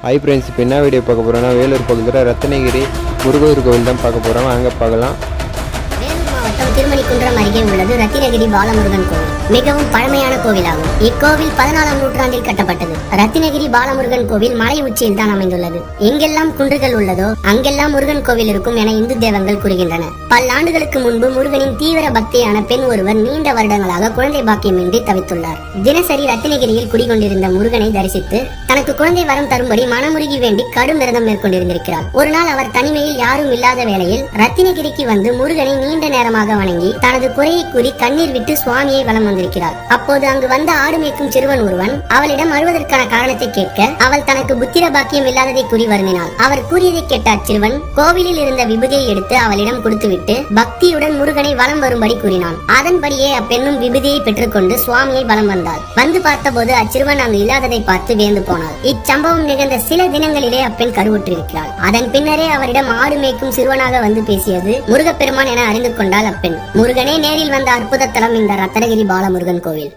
Hi friends, இப்போ என்ன video பார்க்க போகிறோன்னா வேலூர் பக்கத்தில் ரத்னகிரி முருகர் கோவில் தான் பார்க்க போகிறோம். அங்கே பார்க்கலாம். வேலூர் மாவட்டம் திருமணிக்குன்றம் அருகே உள்ளது ரத்தினகிரி பாலமுருகன் கோவில். மிகவும் பழமையான கோவிலாகும். இக்கோவில் 14ஆம் நூற்றாண்டில் கட்டப்பட்டது. ரத்தினகிரி பாலமுருகன் கோவில் மலை உச்சியில் தான் அமைந்துள்ளது. எங்கெல்லாம் குன்றுகள் உள்ளதோ அங்கெல்லாம் முருகன் கோவில் இருக்கும் என இந்து தேவங்கள் கூறுகின்றன. பல்லாண்டுகளுக்கு முன்பு முருகனின் தீவிர பக்தியான பெண் ஒருவர் நீண்ட வருடங்களாக குழந்தை பாக்கியமின்றி தவித்துள்ளார். தினசரி ரத்தினகிரியில் குடிகொண்டிருந்த முருகனை தரிசித்து தனக்கு குழந்தை வரம் தரும்படி மனமுருகி வேண்டி கடும் விரதம் மேற்கொண்டிருந்திருக்கிறார். ஒரு நாள் அவர் தனிமையில் யாரும் இல்லாத வேளையில் ரத்தினகிரிக்கு வந்து முருகனை நீண்ட நேரமாக வணங்கி தனது குறையை கூறி கண்ணீர் விட்டு சுவாமியை வலம் வந்திருக்கிறார். அப்போது அங்கு வந்த ஆடு மேய்க்கும் சிறுவன் ஒருவன் அவளிடம் அழுவதற்கான காரணத்தை கேட்க அவள் தனக்கு புத்திர பாக்கியம் இல்லாததை கூறி வருந்தினாள். அவர் கூறியதை கேட்ட அச்சிறுவன் கோவிலில் இருந்த விபூதியை எடுத்து அவளிடம் கொடுத்துவிட்டு பக்தியுடன் முருகனை வலம் வரும்படி கூறினான். அதன்படியே அப்பெண்ணும் விபூதியை பெற்றுக்கொண்டு சுவாமியை வலம் வந்தாள். வந்து பார்த்தபோது அச்சிறுவன் அங்கு இல்லாததை பார்த்து வியந்து போனாள். இச்சம்பவம் நிகழ்ந்த சில தினங்களிலே அப்பெண் கருவுற்றிருக்கிறாள். அதன் பின்னரே அவரிடம் ஆடு மேய்க்கும் சிறுவனாக வந்து பேசியது முருகப்பெருமான் என அறிந்து கொண்டாள் அப்பெண். முருகனே நேரில் வந்த அற்புத தலம் இந்த ரத்னகிரி பாலமுருகன் கோவில்.